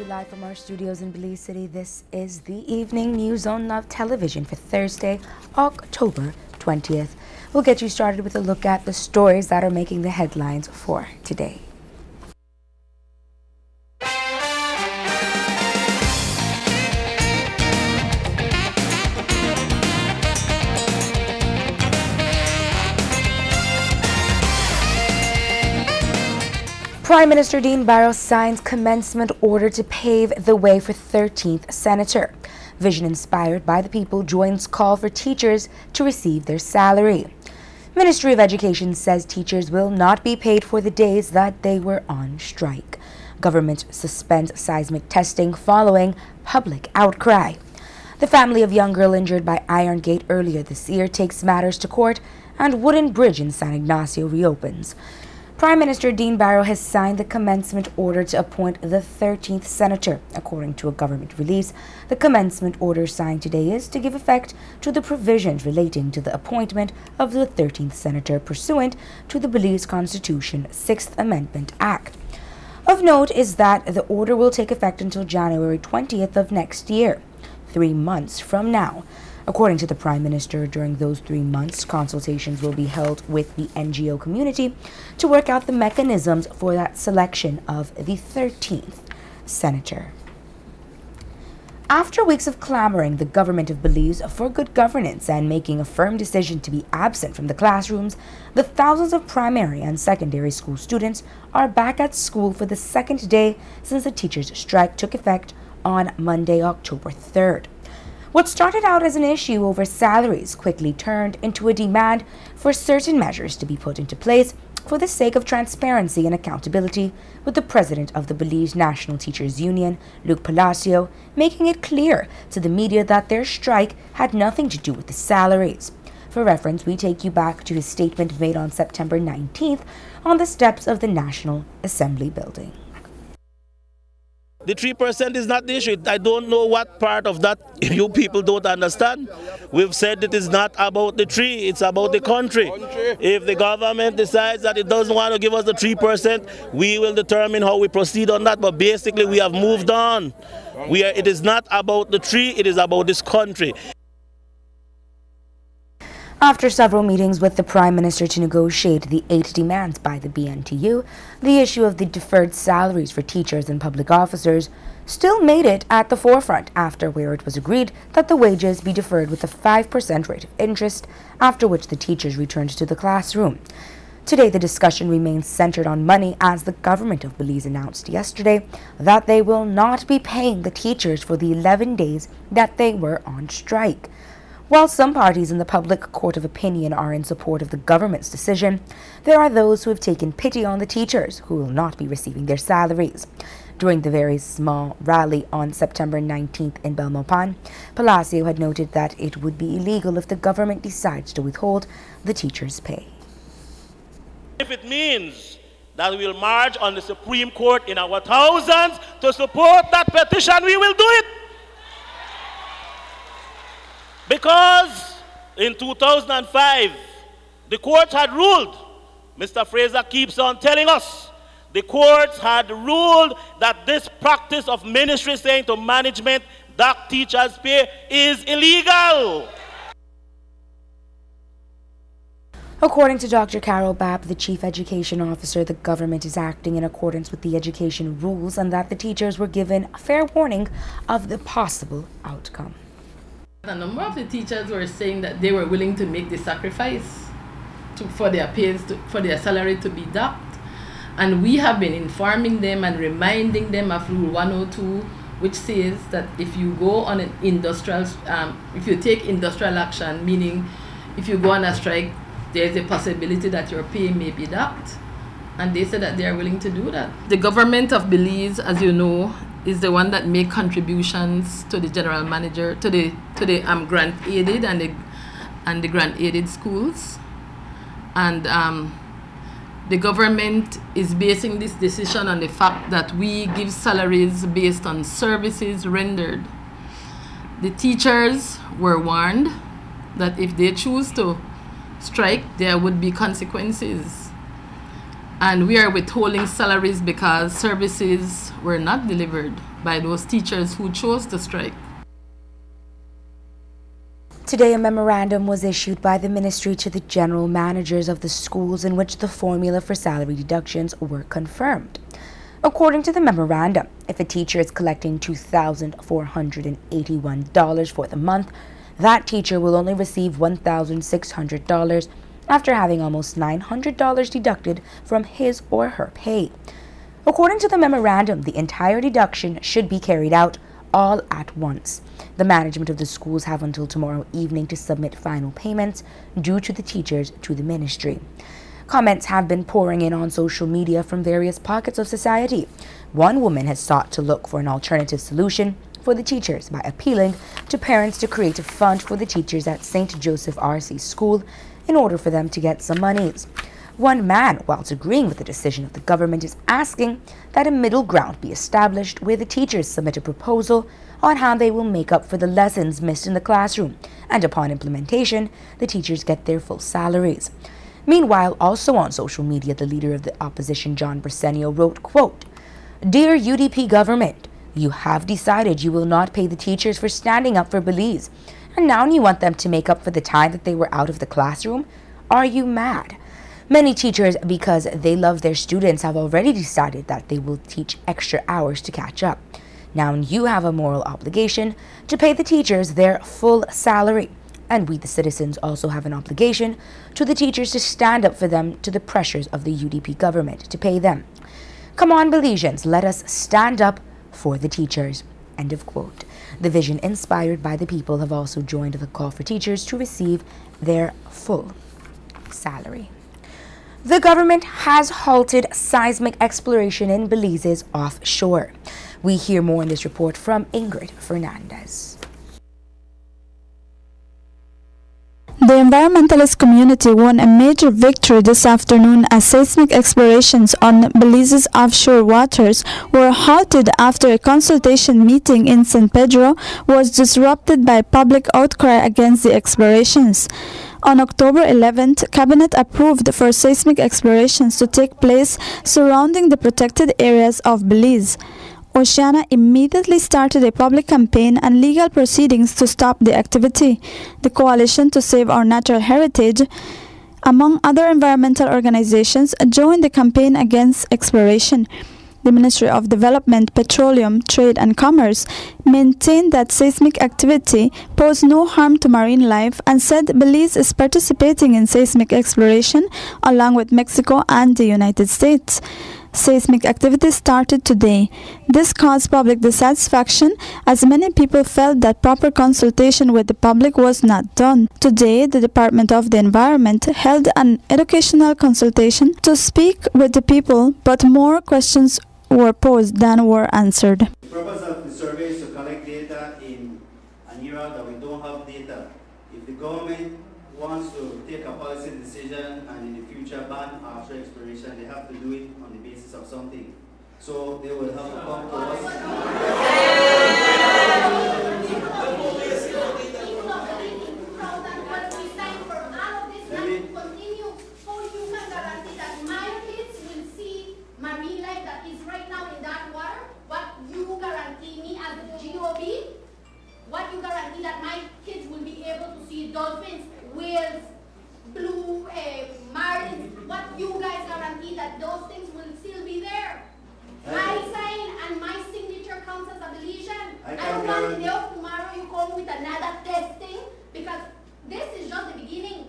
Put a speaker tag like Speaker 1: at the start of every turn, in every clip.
Speaker 1: live from our studios in Belize City. This is the evening news on Love Television for Thursday, October 20th. We'll get you started with a look at the stories that are making the headlines for today. Prime Minister Dean Barrow signs commencement order to pave the way for 13th Senator. Vision inspired by the people joins call for teachers to receive their salary. Ministry of Education says teachers will not be paid for the days that they were on strike. Government suspends seismic testing following public outcry. The family of young girl injured by iron gate earlier this year takes matters to court, and wooden bridge in San Ignacio reopens. Prime Minister Dean Barrow has signed the commencement order to appoint the 13th Senator. According to a government release, the commencement order signed today is to give effect to the provisions relating to the appointment of the 13th Senator pursuant to the Belize Constitution 6th Amendment Act. Of note is that the order will take effect until January 20th of next year, 3 months from now. According to the Prime Minister, during those 3 months, consultations will be held with the NGO community to work out the mechanisms for that selection of the 13th Senator. After weeks of clamoring the government of Belize for good governance and making a firm decision to be absent from the classrooms, the thousands of primary and secondary school students are back at school for the second day since the teachers' strike took effect on Monday, October 3rd. What started out as an issue over salaries quickly turned into a demand for certain measures to be put into place for the sake of transparency and accountability, with the president of the Belize National Teachers Union, Luke Palacio, making it clear to the media that their strike had nothing to do with the salaries. For reference, we take you back to his statement made on September 19th on the steps of the National Assembly building.
Speaker 2: The 3% is not the issue. I don't know what part of that you people don't understand. We've said it is not about the 3, it's about the country. If the government decides that it doesn't want to give us the 3%, we will determine how we proceed on that. But basically, we have moved on. It is not about the 3, it is about this country.
Speaker 1: After several meetings with the Prime Minister to negotiate the 8 demands by the BNTU, the issue of the deferred salaries for teachers and public officers still made it at the forefront, after where it was agreed that the wages be deferred with a 5% rate of interest, after which the teachers returned to the classroom. Today, the discussion remains centered on money, as the government of Belize announced yesterday that they will not be paying the teachers for the 11 days that they were on strike. While some parties in the public court of opinion are in support of the government's decision, there are those who have taken pity on the teachers who will not be receiving their salaries. During the very small rally on September 19th in Belmopan, Palacio had noted that it would be illegal if the government decides to withhold the teachers' pay.
Speaker 2: If it means that we will march on the Supreme Court in our thousands to support that petition, we will do it. Because in 2005, the courts had ruled, Mr. Fraser keeps on telling us, the courts had ruled that this practice of ministry saying to management that teachers pay is illegal.
Speaker 1: According to Dr. Carol Babb, the Chief Education Officer, the government is acting in accordance with the education rules and that the teachers were given a fair warning of the possible outcome.
Speaker 3: A number of the teachers were saying that they were willing to make the sacrifice for their pays, for their salary to be docked. And we have been informing them and reminding them of Rule 102, which says that if you go on an industrial, if you take industrial action, meaning if you go on a strike, there's a possibility that your pay may be docked. And they said that they are willing to do that. The government of Belize, as you know, is the one that make contributions to the general manager, to the grant aided and the grant aided schools, and the government is basing this decision on the fact that we give salaries based on services rendered. The teachers were warned that if they choose to strike, there would be consequences. And we are withholding salaries because services were not delivered by those teachers who chose to strike.
Speaker 1: Today, a memorandum was issued by the ministry to the general managers of the schools in which the formula for salary deductions were confirmed. According to the memorandum, if a teacher is collecting $2,481 for the month, that teacher will only receive $1,600 after having almost $900 deducted from his or her pay. According to the memorandum, the entire deduction should be carried out all at once. The management of the schools have until tomorrow evening to submit final payments due to the teachers to the ministry. Comments have been pouring in on social media from various pockets of society. One woman has sought to look for an alternative solution for the teachers by appealing to parents to create a fund for the teachers at St. Joseph R.C. School in order for them to get some monies. One man, whilst agreeing with the decision of the government, is asking that a middle ground be established where the teachers submit a proposal on how they will make up for the lessons missed in the classroom, and upon implementation, the teachers get their full salaries. Meanwhile, also on social media, the leader of the opposition, John Briceño, wrote, quote, "Dear UDP government, you have decided you will not pay the teachers for standing up for Belize, and now you want them to make up for the time that they were out of the classroom? Are you mad? Many teachers, because they love their students, have already decided that they will teach extra hours to catch up. Now you have a moral obligation to pay the teachers their full salary. And we, the citizens, also have an obligation to the teachers to stand up for them to the pressures of the UDP government to pay them. Come on, Belizeans, let us stand up for the teachers." End of quote. The vision inspired by the people have also joined the call for teachers to receive their full salary. The government has halted seismic exploration in Belize's offshore. We hear more in this report from Ingrid Fernandez.
Speaker 4: The environmentalist community won a major victory this afternoon as seismic explorations on Belize's offshore waters were halted after a consultation meeting in San Pedro was disrupted by public outcry against the explorations. On October 11th, Cabinet approved for seismic explorations to take place surrounding the protected areas of Belize. Oceana immediately started a public campaign and legal proceedings to stop the activity. The Coalition to Save Our Natural Heritage, among other environmental organizations, joined the campaign against exploration. The Ministry of Development, Petroleum, Trade and Commerce maintained that seismic activity posed no harm to marine life and said Belize is participating in seismic exploration along with Mexico and the United States. Seismic activity started today. This caused public dissatisfaction as many people felt that proper consultation with the public was not done. Today, the Department of the Environment held an educational consultation to speak with the people, but more questions were posed than were answered.
Speaker 5: The purpose of the survey is to collect data in an era that we don't have data. If the government wants to take a policy decision and in the future ban offshore exploration, they have to do it on the basis of something. So they will have to come to us.
Speaker 6: What you guarantee that my kids will be able to see dolphins, whales, blue marlins? What you guys guarantee that those things will still be there? My sign and my signature counts as a Belizean. I don't want the day of tomorrow you come with another testing, because this is just the beginning.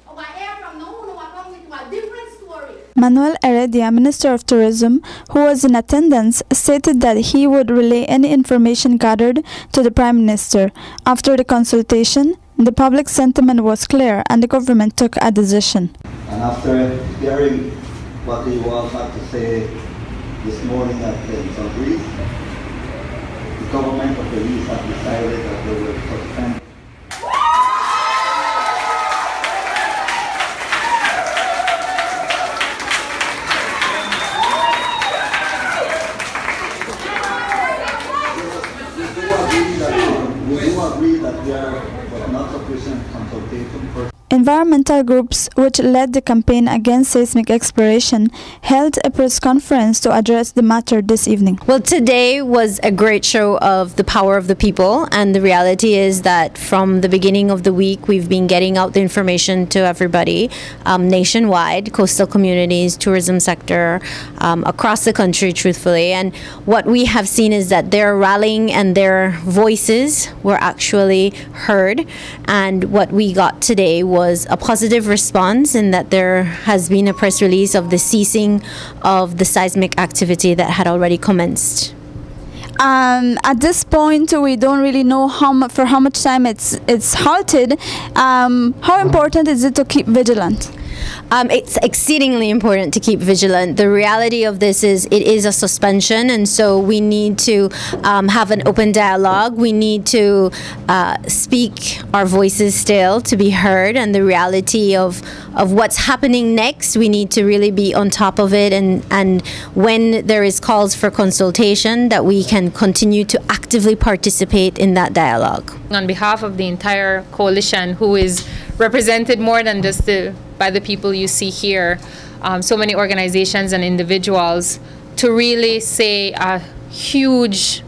Speaker 6: Our air from now on will come with a different story.
Speaker 4: Manuel Heredia, Minister of Tourism, who was in attendance, stated that he would relay any information gathered to the Prime Minister. After the consultation, the public sentiment was clear and the government took a decision.
Speaker 7: And after hearing what you all had to say this morning at St. Greece, the government of Belize has decided that they will suspend
Speaker 4: Environmental groups which led the campaign against seismic exploration held a press conference to address the matter this evening.
Speaker 8: Well, today was a great show of the power of the people, and the reality is that from the beginning of the week we've been getting out the information to everybody nationwide, coastal communities, tourism sector, across the country, truthfully. And what we have seen is that their rallying and their voices were actually heard, and what we got today was a positive response in that there has been a press release of the ceasing of the seismic activity that had already commenced.
Speaker 4: At this point, we don't really know for how much time it's halted. How important is it to keep vigilant?
Speaker 8: It's exceedingly important to keep vigilant. The reality of this is it is a suspension, and so we need to have an open dialogue. We need to speak our voices still to be heard, and the reality of what's happening next, we need to really be on top of it, and when there is calls for consultation, that we can continue to actively participate in that dialogue.
Speaker 9: On behalf of the entire coalition, who is represented more than just by the people you see here, so many organizations and individuals, to really say a huge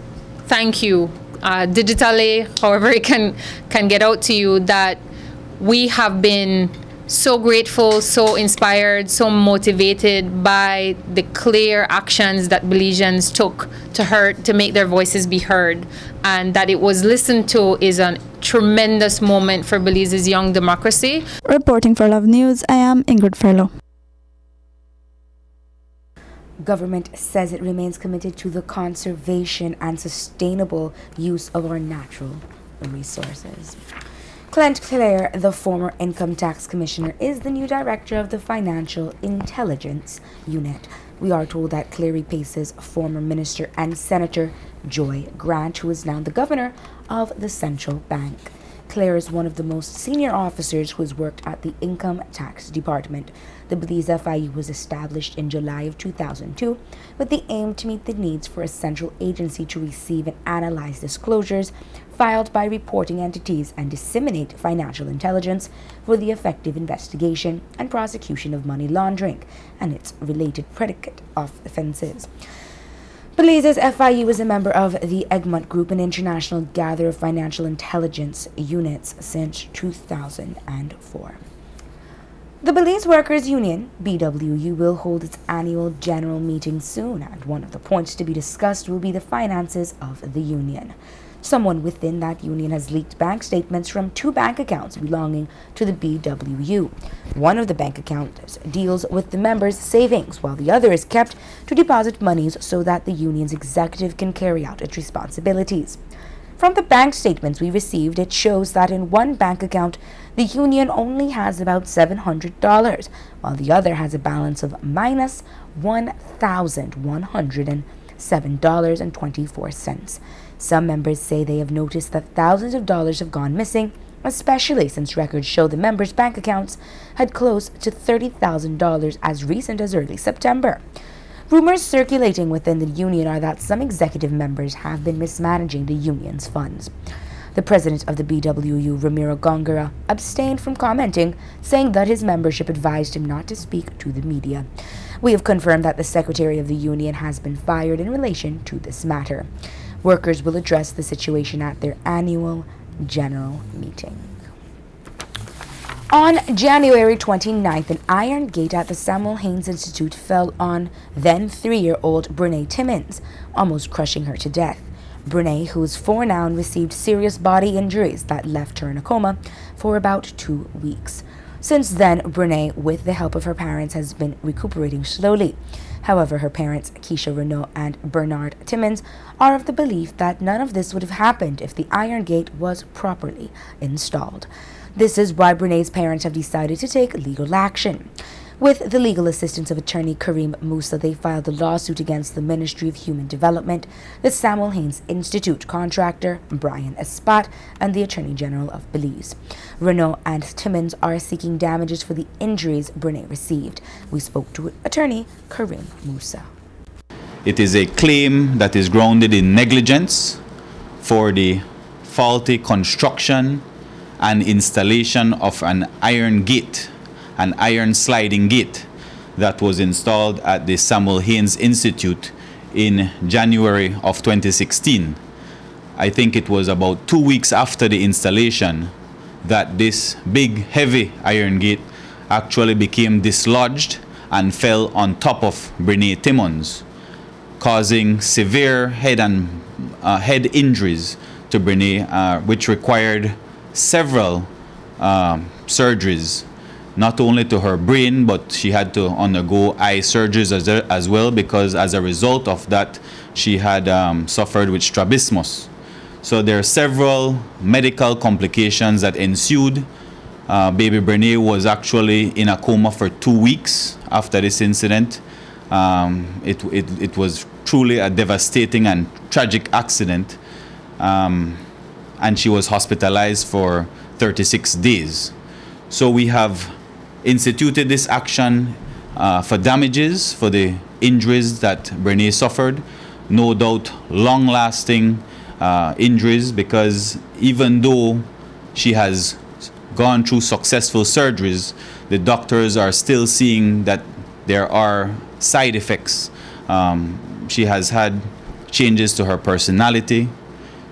Speaker 9: thank you digitally, however it can get out to you, that we have been so grateful, so inspired, so motivated by the clear actions that Belizeans took to make their voices be heard, and that it was listened to is a tremendous moment for Belize's young democracy.
Speaker 4: Reporting for Love News, I am Ingrid Ferlo.
Speaker 1: Government says it remains committed to the conservation and sustainable use of our natural resources. Clint, the former income tax commissioner, is the new director of the Financial Intelligence Unit. We are told that Claire replaces former minister and Senator Joy Grant, who is now the governor of the central bank. Claire is one of the most senior officers who has worked at the Income Tax Department. The Belize FIU was established in July of 2002 with the aim to meet the needs for a central agency to receive and analyze disclosures filed by reporting entities and disseminate financial intelligence for the effective investigation and prosecution of money laundering and its related predicate offenses. Belize's FIU is a member of the Egmont Group, an international gatherer of financial intelligence units since 2004. The Belize Workers Union, BWU, will hold its annual general meeting soon, and one of the points to be discussed will be the finances of the union. Someone within that union has leaked bank statements from 2 bank accounts belonging to the BWU. One of the bank accounts deals with the members' savings, while the other is kept to deposit monies so that the union's executive can carry out its responsibilities. From the bank statements we received, it shows that in one bank account, the union only has about $700, while the other has a balance of minus $1,107.24. Some members say they have noticed that thousands of dollars have gone missing, especially since records show the members' bank accounts had close to $30,000 as recent as early September. Rumors circulating within the union are that some executive members have been mismanaging the union's funds. The president of the BWU, Ramiro Gongora, abstained from commenting, saying that his membership advised him not to speak to the media. We have confirmed that the secretary of the union has been fired in relation to this matter. Workers will address the situation at their annual general meeting. On January 29th, an iron gate at the Samuel Haynes Institute fell on then 3-year-old Brene Timmins, almost crushing her to death. Brene, who is 4 now, received serious body injuries that left her in a coma for about 2 weeks. Since then, Brene, with the help of her parents, has been recuperating slowly. However, her parents, Keisha Renault and Bernard Timmins, are of the belief that none of this would have happened if the iron gate was properly installed. This is why Brene's parents have decided to take legal action. With the legal assistance of attorney Karim Musa, they filed a lawsuit against the Ministry of Human Development, the Samuel Haynes Institute contractor, Brian Espat, and the Attorney General of Belize. Renault and Timmins are seeking damages for the injuries Brene received. We spoke to attorney Karim Musa.
Speaker 10: It is a claim that is grounded in negligence for the faulty construction and installation of an iron gate, an iron sliding gate that was installed at the Samuel Haynes Institute in January of 2016. I think it was about 2 weeks after the installation that this big, heavy iron gate actually became dislodged and fell on top of Brene Timmons, causing severe head injuries to Brene, which required several surgeries, not only to her brain, but she had to undergo eye surgeries as well, because as a result of that, she had suffered with strabismus. So there are several medical complications that ensued. Baby Brene was actually in a coma for 2 weeks after this incident. It was truly a devastating and tragic accident, and she was hospitalized for 36 days. So we have instituted this action for damages for the injuries that Brene suffered. No doubt long-lasting injuries, because even though she has gone through successful surgeries, the doctors are still seeing that there are side effects. She has had changes to her personality.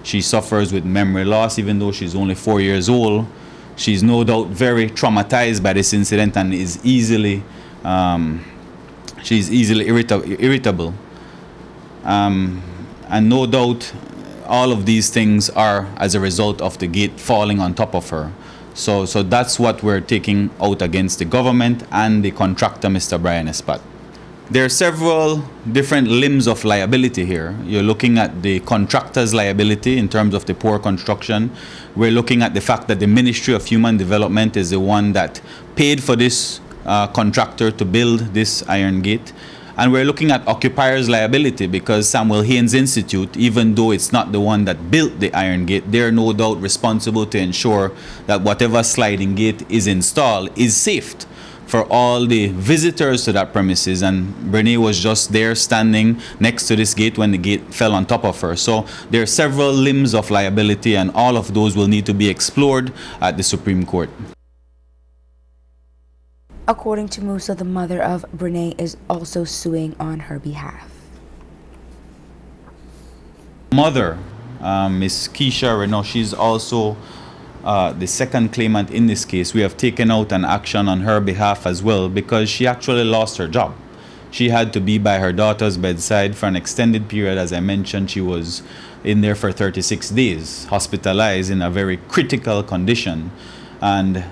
Speaker 10: She suffers with memory loss, even though she's only 4 years old. She's no doubt very traumatized by this incident and is easily, irritable. And no doubt all of these things are as a result of the gate falling on top of her. So that's what we're taking out against the government and the contractor, Mr. Brian Espat. There are several different limbs of liability here. You're looking at the contractor's liability in terms of the poor construction. We're looking at the fact that the Ministry of Human Development is the one that paid for this contractor to build this iron gate. And we're looking at occupier's liability, because Samuel Haynes Institute, even though it's not the one that built the iron gate, they're no doubt responsible to ensure that whatever sliding gate is installed is safe for all the visitors to that premises. And Brene was just there standing next to this gate when the gate fell on top of her. So there are several limbs of liability, and all of those will need to be explored at the Supreme Court.
Speaker 1: According to Musa, the mother of Brene is also suing on her behalf.
Speaker 10: Mother, Miss Keisha Renault, she's also the second claimant in this case. We have taken out an action on her behalf as well, because she actually lost her job. She had to be by her daughter's bedside for an extended period. As I mentioned, she was in there for 36 days, hospitalized in a very critical condition. And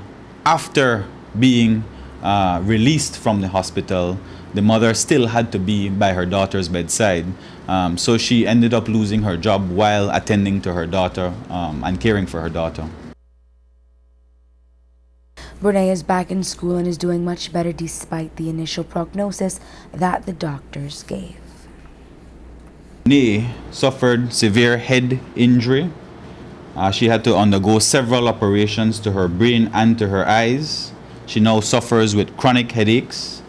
Speaker 10: after being released from the hospital, the mother still had to be by her daughter's bedside. So she ended up losing her job while attending to her daughter and caring for her daughter.
Speaker 1: Brene is back in school and is doing much better despite the initial prognosis that the doctors gave.
Speaker 10: Brene suffered severe head injury. She had to undergo several operations to her brain and to her eyes. She now suffers with chronic headaches.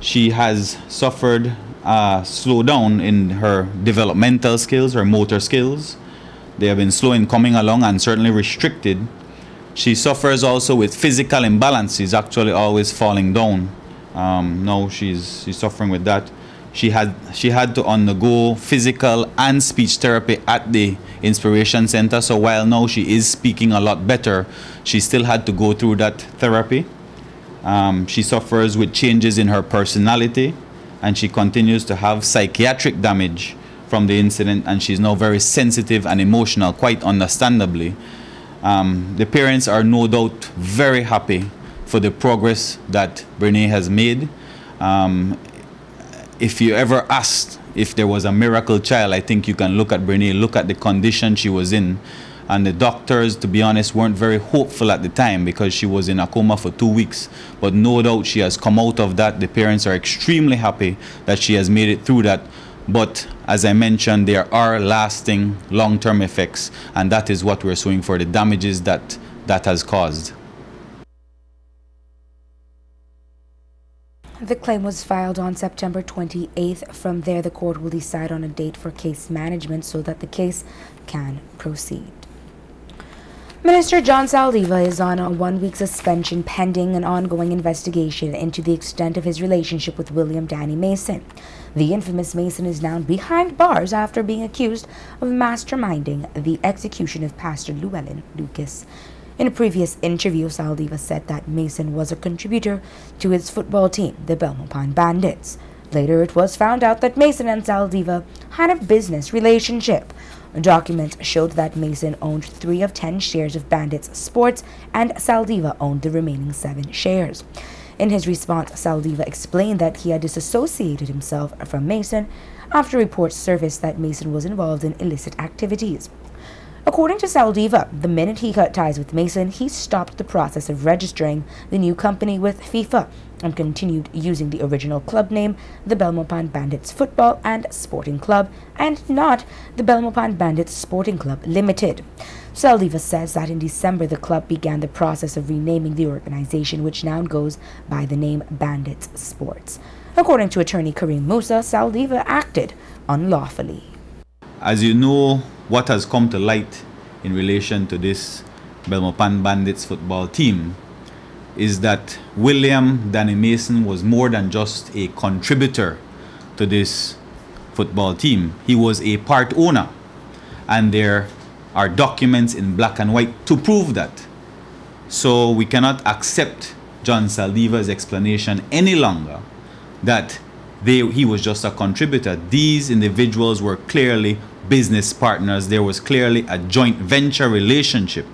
Speaker 10: She has suffered slowdown in her developmental skills, her motor skills. They have been slow in coming along and certainly restricted. She suffers also with physical imbalances, actually always falling down. Now she's suffering with that. She had to undergo physical and speech therapy at the Inspiration Center. So while now she is speaking a lot better, she still had to go through that therapy. She suffers with changes in her personality, and she continues to have psychiatric damage from the incident, and she's now very sensitive and emotional, quite understandably. The parents are no doubt very happy for the progress that Brene has made. If you ever asked if there was a miracle child, I think you can look at Brene, look at the condition she was in. And the doctors, to be honest, weren't very hopeful at the time, because she was in a coma for 2 weeks. But no doubt she has come out of that. The parents are extremely happy that she has made it through that. But as I mentioned, there are lasting long-term effects, and that is what we're suing for, the damages that has caused.
Speaker 1: The claim was filed on September 28th. From there, the court will decide on a date for case management so that the case can proceed. Minister John Saldiva is on a one-week suspension pending an ongoing investigation into the extent of his relationship with William Danny Mason. The infamous Mason is now behind bars after being accused of masterminding the execution of Pastor Llewellyn Lucas. In a previous interview, Saldiva said that Mason was a contributor to his football team, the Belmopan Bandits. Later, it was found out that Mason and Saldiva had a business relationship. Documents showed that Mason owned 3 of 10 shares of Bandits Sports and Saldiva owned the remaining 7 shares. In his response, Saldiva explained that he had disassociated himself from Mason after reports surfaced that Mason was involved in illicit activities. According to Saldiva, the minute he cut ties with Mason, he stopped the process of registering the new company with FIFA and continued using the original club name, the Belmopan Bandits Football and Sporting Club, and not the Belmopan Bandits Sporting Club Limited. Saldiva says that in December the club began the process of renaming the organization, which now goes by the name Bandits Sports. According to attorney Kareem Musa, Saldiva acted unlawfully.
Speaker 10: As you know, what has come to light in relation to this Belmopan Bandits football team is that William Danny Mason was more than just a contributor to this football team. He was a part owner, and there are documents in black and white to prove that. So we cannot accept John Saldiva's explanation any longer that he was just a contributor. These individuals were clearly business partners. There was clearly a joint venture relationship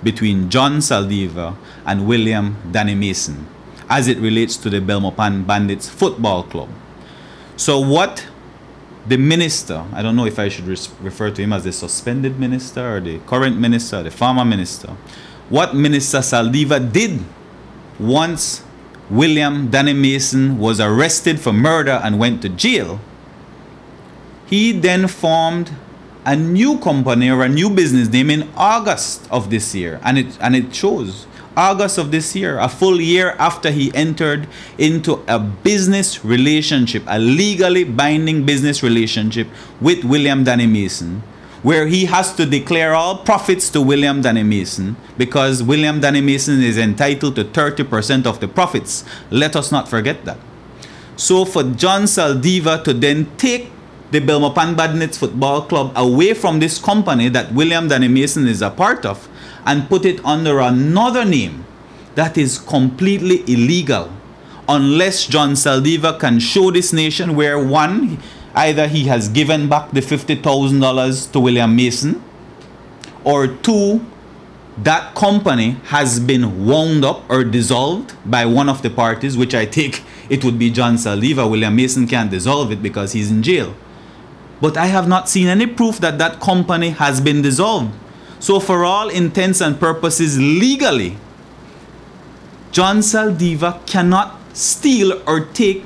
Speaker 10: between John Saldiva and William Danny Mason as it relates to the Belmopan Bandits Football Club. So what the minister, I don't know if I should refer to him as the suspended minister or the current minister, the former minister, what Minister Saldiva did once William Danny Mason was arrested for murder and went to jail, he then formed a new company or a new business name in August of this year, and it shows August of this year, a full year after he entered into a business relationship, a legally binding business relationship with William Danny Mason, where he has to declare all profits to William Danny Mason because William Danny Mason is entitled to 30% of the profits. Let us not forget that. So for John Saldiva to then take the Belmopan Bandits Football Club away from this company that William Danny Mason is a part of and put it under another name, that is completely illegal unless John Saldiva can show this nation where one, either he has given back the $50,000 to William Mason, or two, that company has been wound up or dissolved by one of the parties, which I take it would be John Saldiva. William Mason can't dissolve it because he's in jail. But I have not seen any proof that that company has been dissolved. So for all intents and purposes, legally, John Saldiva cannot steal or take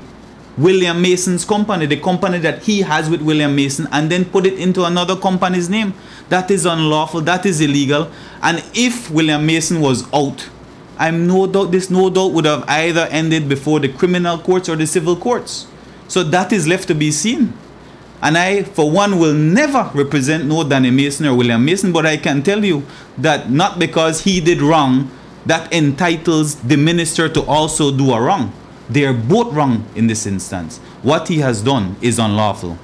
Speaker 10: William Mason's company, the company that he has with William Mason, and then put it into another company's name. That is unlawful, that is illegal. And if William Mason was out, I'm no doubt this no doubt would have either ended before the criminal courts or the civil courts. So that is left to be seen. And I, for one, will never represent no Danny Mason or William Mason, but I can tell you that not because he did wrong, that entitles the minister to also do a wrong. They are both wrong in this instance. What he has done is unlawful.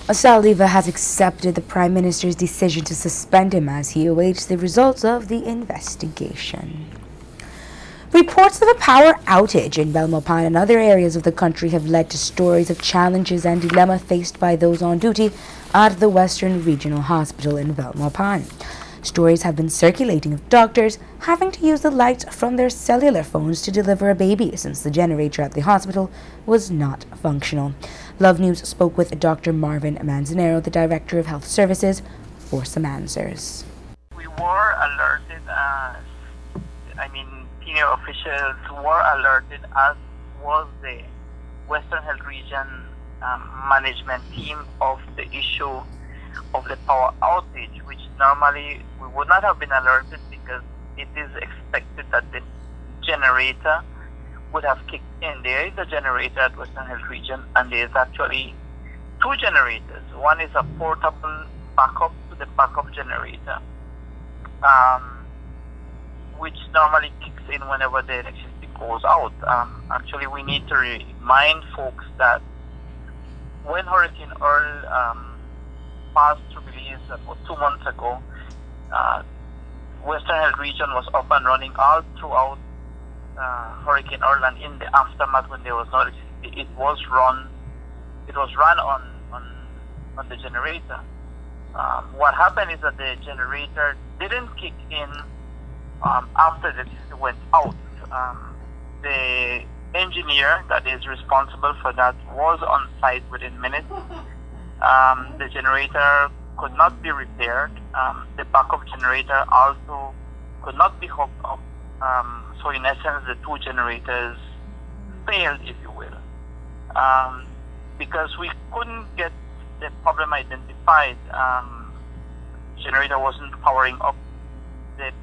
Speaker 1: Saldiva has accepted the Prime Minister's decision to suspend him as he awaits the results of the investigation. Reports of a power outage in Belmopan and other areas of the country have led to stories of challenges and dilemma faced by those on duty at the Western Regional Hospital in Belmopan. Stories have been circulating of doctors having to use the lights from their cellular phones to deliver a baby since the generator at the hospital was not functional. Love News spoke with Dr. Marvin Manzanero, the Director of Health Services, for some answers.
Speaker 11: We were alerted senior officials were alerted, as was the Western Health Region management team, of the issue of the power outage, which normally we would not have been alerted because it is expected that the generator would have kicked in. There is a generator at Western Health Region, and there is actually two generators. One is a portable backup to the backup generator, which normally kicks in whenever the electricity goes out. Actually, we need to remind folks that when Hurricane Earl passed through Belize about 2 months ago, Western Health Region was up and running all throughout Hurricane Earl, and in the aftermath, when there was no electricity, it was run on the generator. What happened is that the generator didn't kick in after the electricity went out. The engineer that is responsible for that was on site within minutes. The generator could not be repaired. The backup generator also could not be hooked up. So in essence, the two generators failed, if you will, because we couldn't get the problem identified. Generator wasn't powering up. The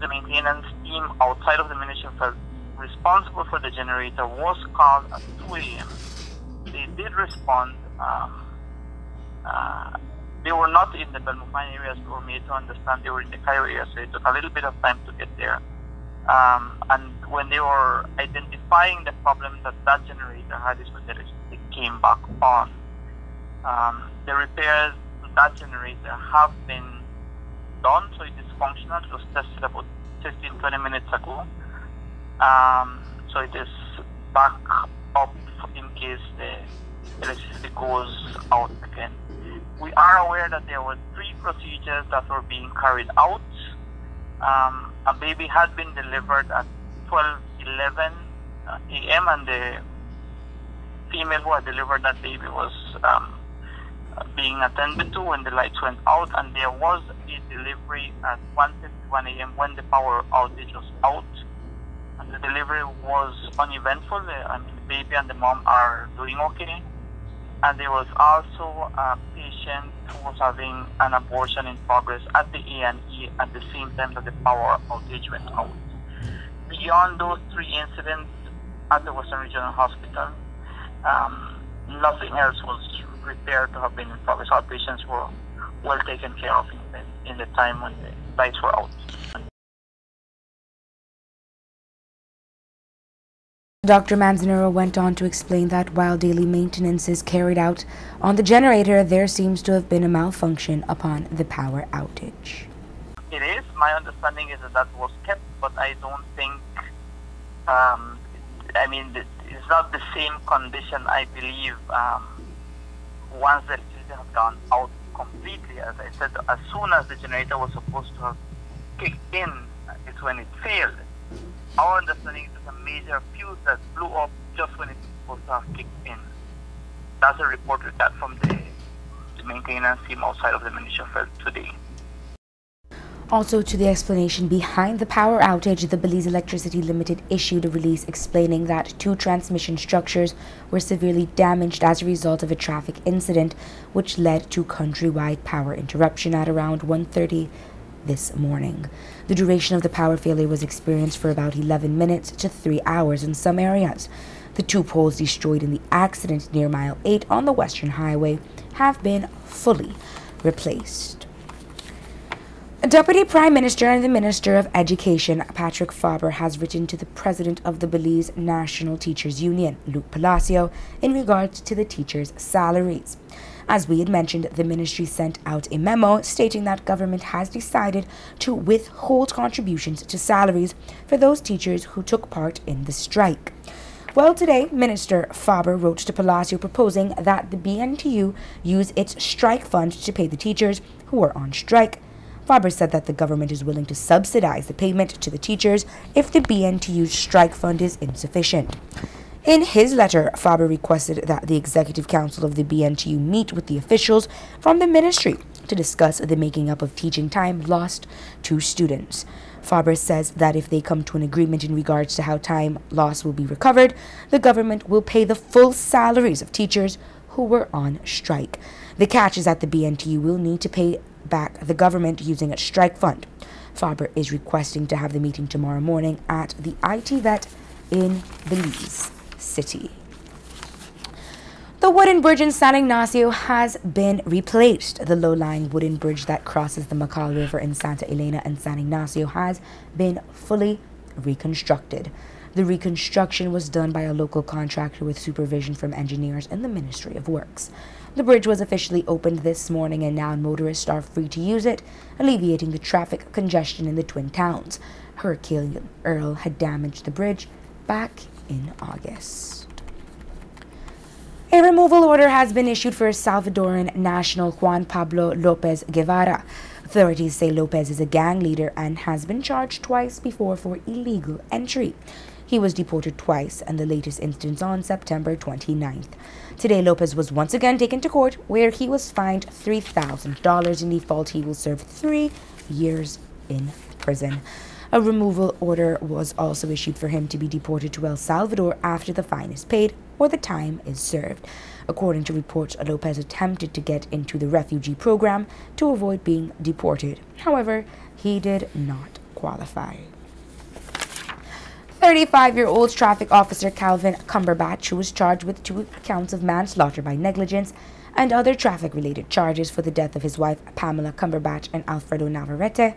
Speaker 11: maintenance team outside of the Ministry of Health responsible for the generator was called at 2 a.m. They did respond. They were not in the Belmufine areas. We were made to understand they were in the Cairo area, so it took a little bit of time to get there. And when they were identifying the problem that generator had, is when the electricity came back on. The repairs to that generator have been done, so it is functional. It was tested about 15-20 minutes ago. So it is back up in case the electricity goes out again. We are aware that there were 3 procedures that were being carried out. A baby had been delivered at 12:11 a.m. and the female who had delivered that baby was being attended to when the lights went out, and there was a delivery at 1:51 a.m. when the power outage was out, and the delivery was uneventful. The baby and the mom are doing okay. And there was also a patient who was having an abortion in progress at the A&E at the same time that the power outage went out. Beyond those 3 incidents at the Western Regional Hospital, nothing else was repaired to have been in progress. Our patients were well taken care of in the time when the lights were out.
Speaker 1: Dr. Manzanero went on to explain that while daily maintenance is carried out on the generator, there seems to have been a malfunction upon the power outage.
Speaker 11: It is. My understanding is that was kept, but I don't think, it's not the same condition, I believe, once the electricity has gone out completely. As I said, as soon as the generator was supposed to have kicked in, it's when it failed. Our understanding is a major fuse that blew up just when it was supposed to have kicked in. That's a report we got from the maintenance team outside of the Ministry of Health today.
Speaker 1: Also, to the explanation behind the power outage, the Belize Electricity Limited issued a release explaining that 2 transmission structures were severely damaged as a result of a traffic incident, which led to countrywide power interruption at around 1:30 this morning. The duration of the power failure was experienced for about 11 minutes to 3 hours in some areas. The 2 poles destroyed in the accident near Mile 8 on the Western Highway have been fully replaced. Deputy Prime Minister and the Minister of Education, Patrick Faber, has written to the President of the Belize National Teachers Union, Luke Palacio, in regards to the teachers' salaries. As we had mentioned, the ministry sent out a memo stating that government has decided to withhold contributions to salaries for those teachers who took part in the strike. Well, today, Minister Faber wrote to Palacio proposing that the BNTU use its strike fund to pay the teachers who are on strike. Faber said that the government is willing to subsidize the payment to the teachers if the BNTU's strike fund is insufficient. In his letter, Faber requested that the Executive Council of the BNTU meet with the officials from the ministry to discuss the making up of teaching time lost to students. Faber says that if they come to an agreement in regards to how time lost will be recovered, the government will pay the full salaries of teachers who were on strike. The catch is that the BNTU will need to pay back the government using its strike fund. Faber is requesting to have the meeting tomorrow morning at the IT Vet in Belize City. The A wooden bridge in San Ignacio has been replaced. The low-lying wooden bridge that crosses the Macal River in Santa Elena and San Ignacio has been fully reconstructed. The reconstruction was done by a local contractor with supervision from engineers in the Ministry of Works. The bridge was officially opened this morning and now motorists are free to use it, alleviating the traffic congestion in the Twin Towns. Hurricane Earl had damaged the bridge back in August. A removal order has been issued for Salvadoran national Juan Pablo Lopez Guevara. Authorities say Lopez is a gang leader and has been charged twice before for illegal entry. He was deported twice, and the latest instance on September 29th. Today, Lopez was once again taken to court, where he was fined $3,000. In default, he will serve 3 years in prison. A removal order was also issued for him to be deported to El Salvador after the fine is paid or the time is served. According to reports, Lopez attempted to get into the refugee program to avoid being deported. However, he did not qualify. 35-year-old traffic officer Calvin Cumberbatch, who was charged with 2 counts of manslaughter by negligence and other traffic-related charges for the death of his wife Pamela Cumberbatch and Alfredo Navarrete,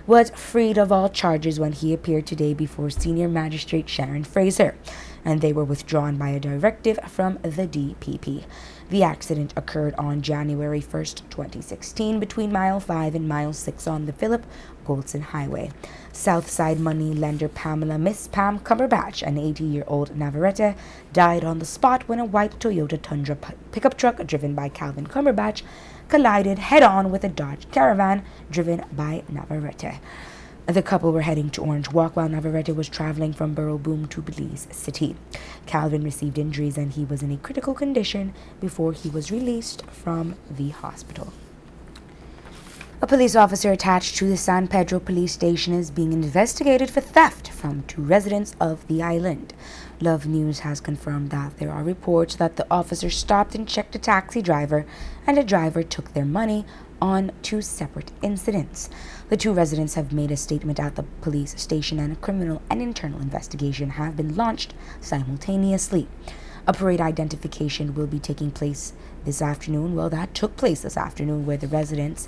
Speaker 1: was freed of all charges when he appeared today before Senior Magistrate Sharon Fraser, and they were withdrawn by a directive from the DPP. The accident occurred on January 1st, 2016 between Mile 5 and Mile 6 on the Philip Goldson Highway. Southside money lender Pamela Miss Pam Cumberbatch and 80-year-old Navarrete died on the spot when a white Toyota Tundra pickup truck driven by Calvin Cumberbatch collided head-on with a Dodge Caravan driven by Navarrete. The couple were heading to Orange Walk while Navarrete was traveling from Borough Boom to Belize City. Calvin received injuries and he was in a critical condition before he was released from the hospital. A police officer attached to the San Pedro police station is being investigated for theft from 2 residents of the island. Love News has confirmed that there are reports that the officer stopped and checked a taxi driver and a driver took their money on 2 separate incidents. The 2 residents have made a statement at the police station and a criminal and internal investigation have been launched simultaneously. A parade identification will be taking place this afternoon. Well, that took place this afternoon, where the residents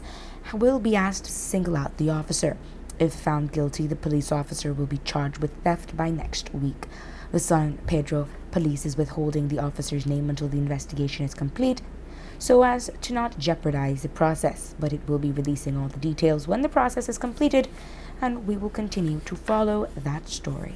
Speaker 1: will be asked to single out the officer. If found guilty, the police officer will be charged with theft by next week. The San Pedro police is withholding the officer's name until the investigation is complete, so as to not jeopardize the process, but it will be releasing all the details when the process is completed, and we will continue to follow that story.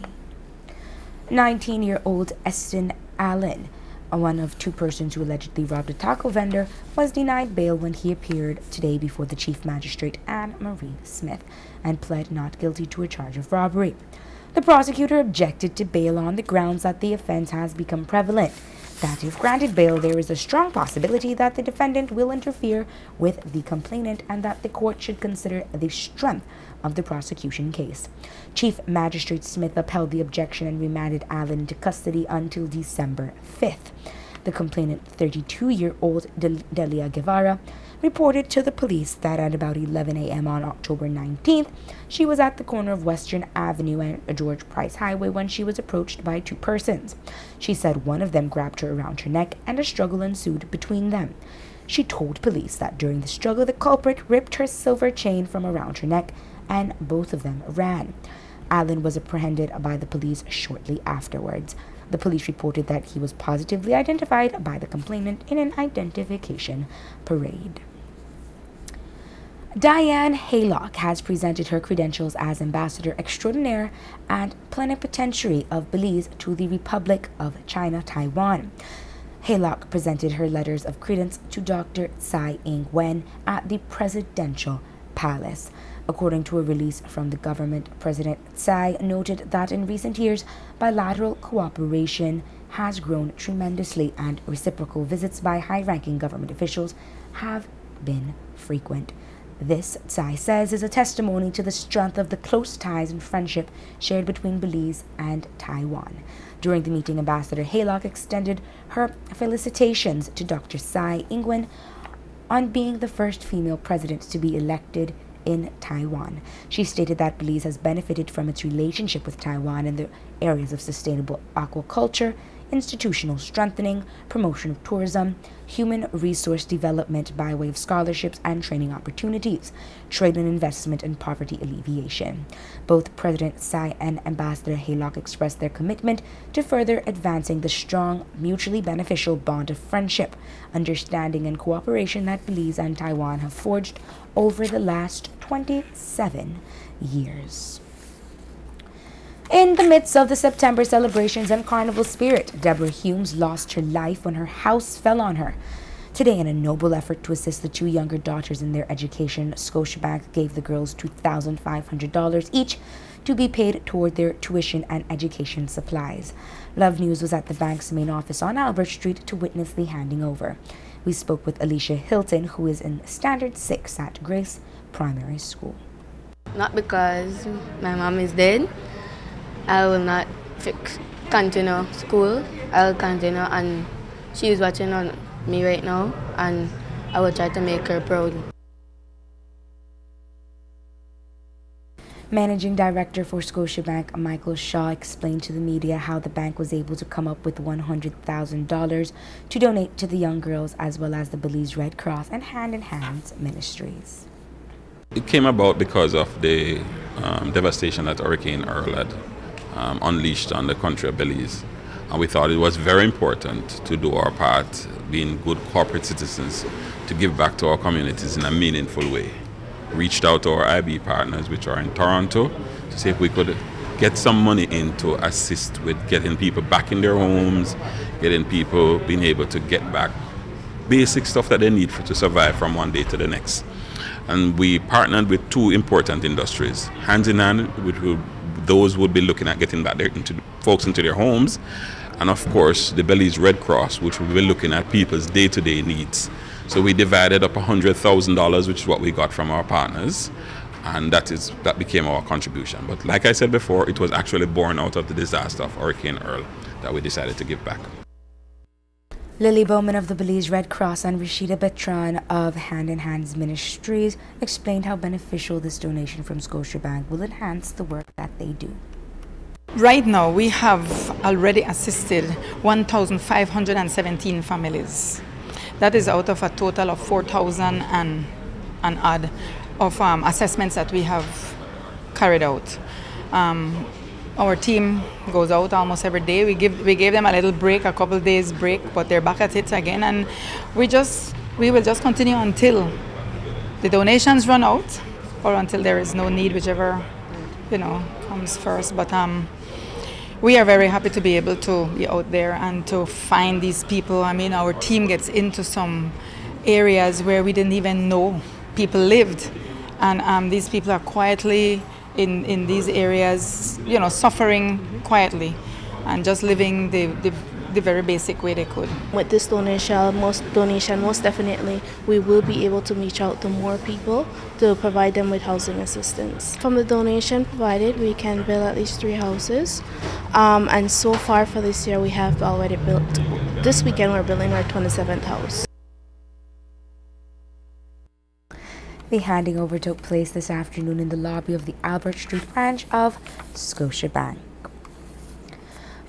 Speaker 1: 19-year-old Eston Allen, one of 2 persons who allegedly robbed a taco vendor, was denied bail when he appeared today before the Chief Magistrate Anne Marie Smith and pled not guilty to a charge of robbery. The prosecutor objected to bail on the grounds that the offense has become prevalent, that if granted bail, there is a strong possibility that the defendant will interfere with the complainant and that the court should consider the strength of the prosecution case. Chief Magistrate Smith upheld the objection and remanded Allen into custody until December 5th. The complainant, 32-year-old Delia Guevara, reported to the police that at about 11 a.m. on October 19th, she was at the corner of Western Avenue and George Price Highway when she was approached by 2 persons. She said one of them grabbed her around her neck and a struggle ensued between them. She told police that during the struggle, the culprit ripped her silver chain from around her neck and both of them ran. Allen was apprehended by the police shortly afterwards. The police reported that he was positively identified by the complainant in an identification parade. Diane Haylock has presented her credentials as Ambassador Extraordinaire and Plenipotentiary of Belize to the Republic of China, Taiwan. Haylock presented her letters of credence to Dr. Tsai Ing-wen at the Presidential Palace. According to a release from the government, President Tsai noted that in recent years, bilateral cooperation has grown tremendously and reciprocal visits by high-ranking government officials have been frequent. This, Tsai says, is a testimony to the strength of the close ties and friendship shared between Belize and Taiwan. During the meeting, Ambassador Haylock extended her felicitations to Dr. Tsai Ing-wen on being the first female president to be elected in Taiwan. She stated that Belize has benefited from its relationship with Taiwan in the areas of sustainable aquaculture, institutional strengthening, promotion of tourism, human resource development by way of scholarships and training opportunities, trade and investment, and poverty alleviation. Both President Tsai and Ambassador Haylock expressed their commitment to further advancing the strong, mutually beneficial bond of friendship, understanding, and cooperation that Belize and Taiwan have forged over the last 27 years. In the midst of the September celebrations and carnival spirit, Deborah Humes lost her life when her house fell on her. Today, in a noble effort to assist the two younger daughters in their education, Scotiabank gave the girls $2,500 each to be paid toward their tuition and education supplies. Love News was at the bank's main office on Albert Street to witness the handing over. We spoke with Alicia Hilton, who is in Standard 6 at Grace Primary School.
Speaker 12: Not because my mom is dead. I will not continue school. I'll continue, and she is watching on me right now, and I will try to make her proud.
Speaker 1: Managing Director for Scotiabank, Michael Shaw, explained to the media how the bank was able to come up with $100,000 to donate to the young girls, as well as the Belize Red Cross and Hand in Hands Ministries.
Speaker 13: It came about because of the devastation that Hurricane Earl had unleashed on the country of Belize. And we thought it was very important to do our part, being good corporate citizens, to give back to our communities in a meaningful way. Reached out to our IB partners, which are in Toronto, to see if we could get some money in to assist with getting people back in their homes, getting people being able to get back basic stuff that they need to survive from one day to the next. And we partnered with two important industries, Hands in Hand, which those would be looking at getting back folks into their homes, and of course the Belize Red Cross, which will be looking at people's day-to-day needs. So we divided up $100,000, which is what we got from our partners, and that became our contribution. But like I said before, it was actually born out of the disaster of Hurricane Earl that we decided to give back.
Speaker 1: Lily Bowman of the Belize Red Cross and Rashida Betran of Hand in Hands Ministries explained how beneficial this donation from Scotiabank will enhance the work that they do.
Speaker 14: Right now, we have already assisted 1,517 families. That is out of a total of 4,000 and odd of assessments that we have carried out. Our team goes out almost every day. We gave them a little break, a couple days break, but they're back at it again, and we will just continue until the donations run out, or until there is no need, whichever comes first. But we are very happy to be able to be out there and to find these people. I mean, our team gets into some areas where we didn't even know people lived, and these people are quietly in these areas, suffering quietly and just living the very basic way they could.
Speaker 15: With this donation, most definitely, we will be able to reach out to more people to provide them with housing assistance. From the donation provided, we can build at least 3 houses. And so far for this year, we have already built. This weekend, we're building our 27th house.
Speaker 1: The handing over took place this afternoon in the lobby of the Albert Street branch of Scotiabank.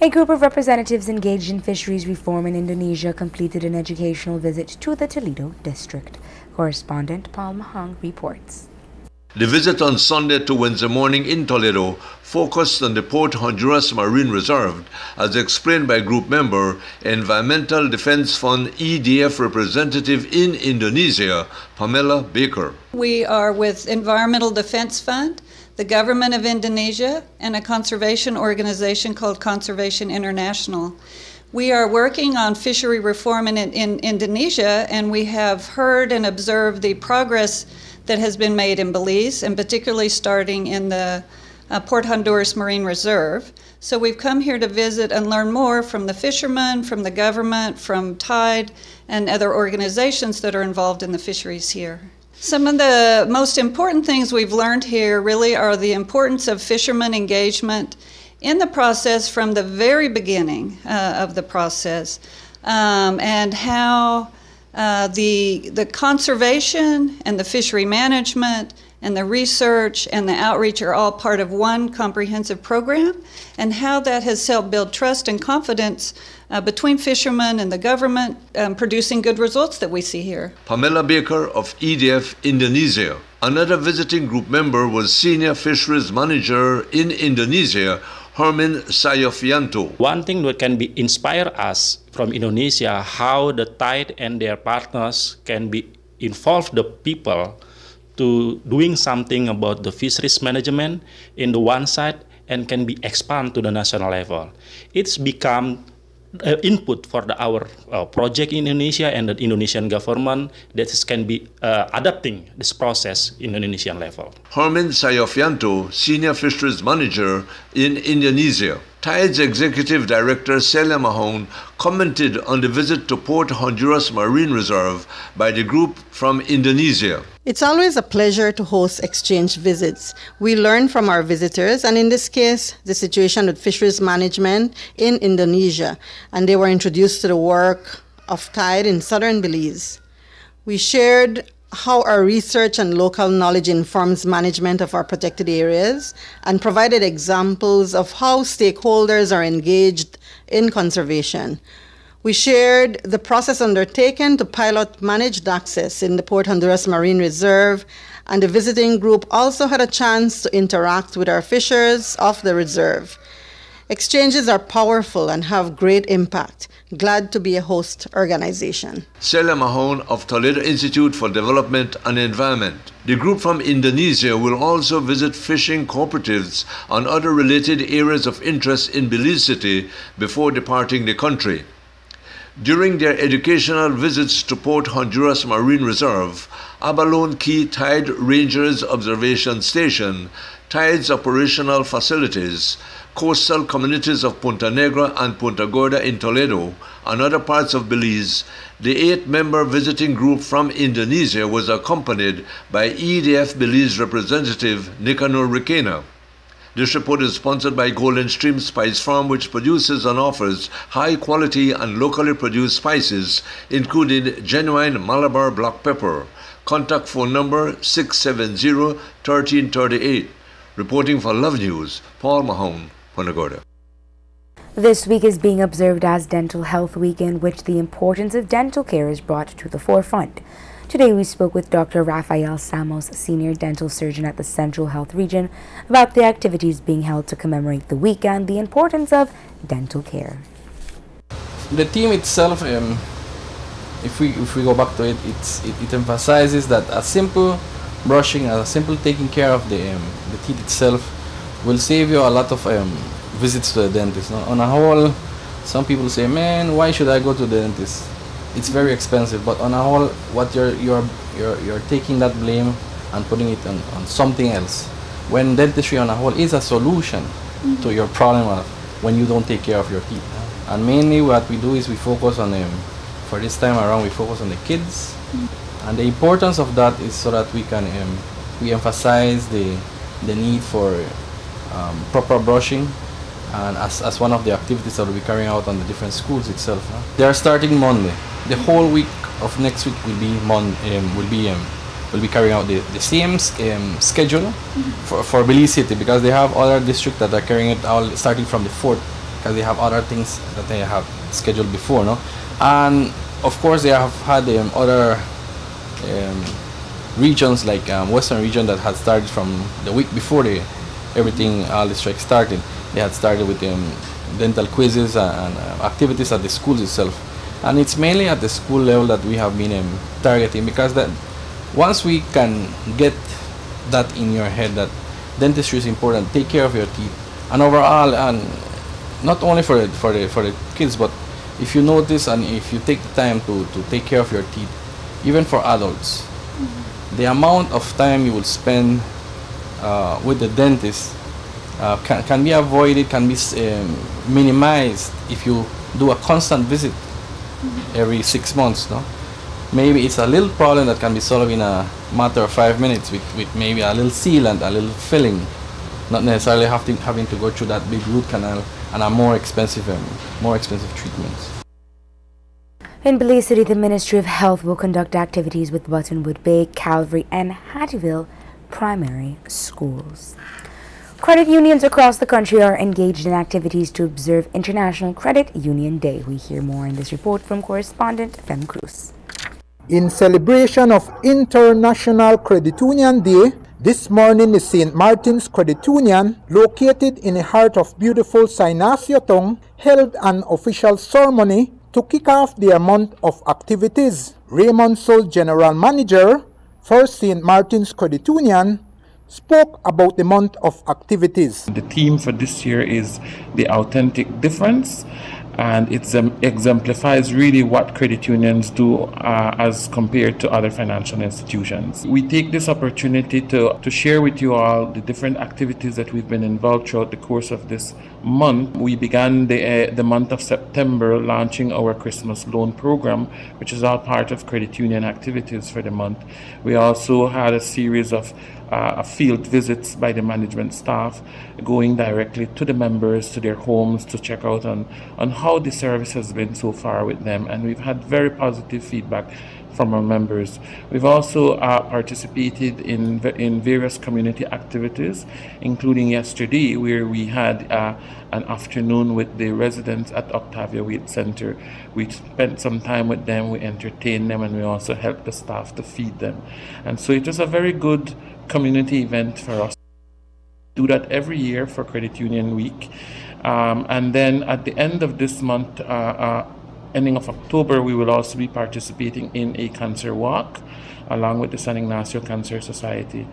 Speaker 1: A group of representatives engaged in fisheries reform in Indonesia completed an educational visit to the Toledo district. Correspondent Paul Mahang reports.
Speaker 16: The visit on Sunday to Wednesday morning in Toledo focused on the Port Honduras Marine Reserve, as explained by group member, Environmental Defense Fund EDF representative in Indonesia, Pamela Baker.
Speaker 17: We are with Environmental Defense Fund, the government of Indonesia, and a conservation organization called Conservation International. We are working on fishery reform in Indonesia, and we have heard and observed the progress that has been made in Belize, and particularly starting in the Port Honduras Marine Reserve. So we've come here to visit and learn more from the fishermen, from the government, from Tide, and other organizations that are involved in the fisheries here. Some of the most important things we've learned here really are the importance of fishermen engagement in the process from the very beginning of the process, and how the conservation and the fishery management and the research and the outreach are all part of one comprehensive program, and how that has helped build trust and confidence between fishermen and the government, producing good results that we see here.
Speaker 16: Pamela Baker of EDF Indonesia. Another visiting group member was Senior Fisheries Manager in Indonesia, Hermin Sayofianto.
Speaker 18: One thing that can be inspire us from Indonesia, how the Tide and their partners can be involve the people to doing something about the fisheries management in the one side and can be expand to the national level. It's become input for our project in Indonesia and the Indonesian government that can be adapting this process in Indonesian level.
Speaker 16: Hermin Sayofianto, Senior Fisheries Manager in Indonesia. Tide's Executive Director Celia Mahone commented on the visit to Port Honduras Marine Reserve by the group from Indonesia.
Speaker 19: It's always a pleasure to host exchange visits. We learn from our visitors, and in this case, the situation with fisheries management in Indonesia, and they were introduced to the work of Tide in southern Belize. We shared how our research and local knowledge informs management of our protected areas and provided examples of how stakeholders are engaged in conservation. We shared the process undertaken to pilot managed access in the Port Honduras Marine Reserve, and the visiting group also had a chance to interact with our fishers of the reserve. Exchanges are powerful and have great impact. Glad to be a host organization.
Speaker 16: Celia Mahone of Toledo Institute for Development and Environment. The group from Indonesia will also visit fishing cooperatives and other related areas of interest in Belize City before departing the country. During their educational visits to Port Honduras Marine Reserve, Abalone Key Tide Rangers Observation Station, Tide's operational facilities, coastal communities of Punta Negra and Punta Gorda in Toledo, and other parts of Belize, the 8-member visiting group from Indonesia was accompanied by EDF Belize representative Nicanor Requena. This report is sponsored by Golden Stream Spice Farm, which produces and offers high-quality and locally produced spices, including genuine Malabar black pepper. Contact phone number 670-1338. Reporting for Love News, Paul Mahone, Punta Gorda.
Speaker 1: This week is being observed as Dental Health Week, in which the importance of dental care is brought to the forefront. Today we spoke with Dr. Rafael Samos, Senior Dental Surgeon at the Central Health Region, about the activities being held to commemorate the week and the importance of dental care.
Speaker 20: The theme itself, if we go back to it, it emphasizes that a simple brushing, a simple taking care of the teeth itself will save you a lot of visits to the dentist. Now, on a whole, some people say, man, why should I go to the dentist? It's very expensive. But on a whole, what you're taking that blame and putting it on something else, when dentistry on a whole is a solution to your problem of when you don't take care of your teeth. And mainly what we do is we focus on for this time around, we focus on the kids. And the importance of that is so that we can we emphasize the need for proper brushing, and as one of the activities that we'll be carrying out on the different schools itself. They are starting Monday. The whole week of next week will be carrying out the same schedule for Belize City, because they have other districts that are carrying it out starting from the 4th, because they have other things that they have scheduled before, no? And of course they have had other regions like Western region that had started from the week before all the strike started. They had started with dental quizzes and activities at the schools itself. And it's mainly at the school level that we have been targeting, because that once we can get that in your head that dentistry is important, take care of your teeth, and overall, and not only for the kids, but if you notice and if you take the time to take care of your teeth, even for adults, the amount of time you will spend with the dentist can be avoided, can be minimized if you do a constant visit every 6 months. No, maybe it's a little problem that can be solved in a matter of 5 minutes with maybe a little sealant, a little filling, not necessarily having to go through that big root canal and a more expensive treatments.
Speaker 1: In Belize City, the Ministry of Health will conduct activities with Buttonwood Bay, Calvary, and Hattieville primary schools. Credit unions across the country are engaged in activities to observe International Credit Union Day. We hear more in this report from correspondent Fem Cruz.
Speaker 21: In celebration of International Credit Union Day, this morning the St. Martin's Credit Union, located in the heart of beautiful Ignacio, held an official ceremony to kick off their month of activities. Raymond Sol, General Manager for St. Martin's Credit Union, spoke about the month of activities.
Speaker 22: The theme for this year is the authentic difference, and it exemplifies really what credit unions do as compared to other financial institutions. We take this opportunity to share with you all the different activities that we've been involved throughout the course of this month. We began the month of September launching our Christmas loan program, which is all part of credit union activities for the month. We also had a series of field visits by the management staff, going directly to the members, to their homes, to check out on how the service has been so far with them, and we've had very positive feedback from our members. We've also participated in various community activities, including yesterday where we had an afternoon with the residents at Octavia Wade Center. We spent some time with them, we entertained them, and we also helped the staff to feed them. And so it was a very good community event for us. We do that every year for Credit Union Week. And then at the end of this month, ending of October, we will also be participating in a cancer walk along with the San Ignacio Cancer Society.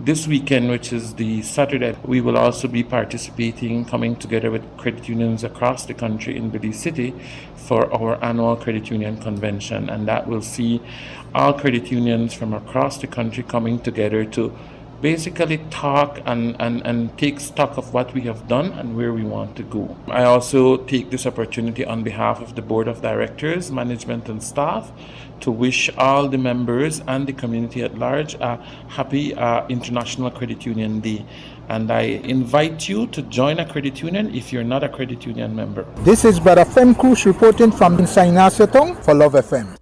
Speaker 22: This weekend, which is the Saturday, we will also be participating, coming together with credit unions across the country in Belize City for our annual credit union convention, and that will see all credit unions from across the country coming together to basically talk and take stock of what we have done and where we want to go. I also take this opportunity on behalf of the Board of Directors, management and staff to wish all the members and the community at large a happy International Credit Union Day. And I invite you to join a credit union if you're not a credit union member.
Speaker 21: This is Brother Fem Cruz reporting from San Ignacio for Love FM.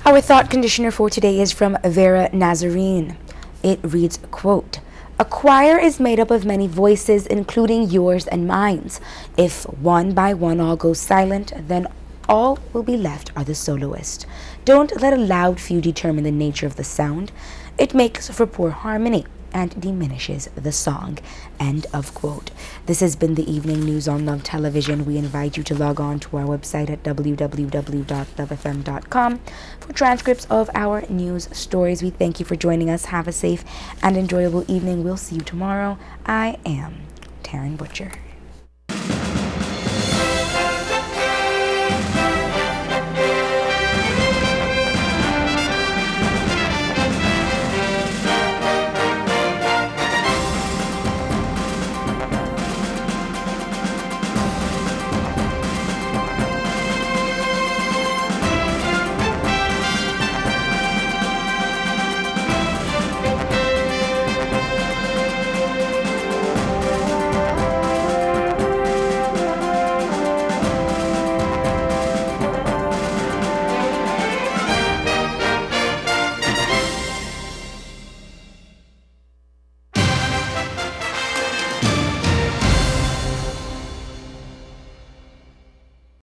Speaker 1: Our thought conditioner for today is from Vera Nazarene. It reads, quote, "A choir is made up of many voices, including yours and mine. If one by one all go silent, then all will be left are the soloist. Don't let a loud few determine the nature of the sound. It makes for poor harmony and diminishes the song." End of quote. This has been the evening news on Love Television. We invite you to log on to our website at www.lovefm.com for transcripts of our news stories. We thank you for joining us. Have a safe and enjoyable evening. We'll see you tomorrow. I am Taryn Butcher.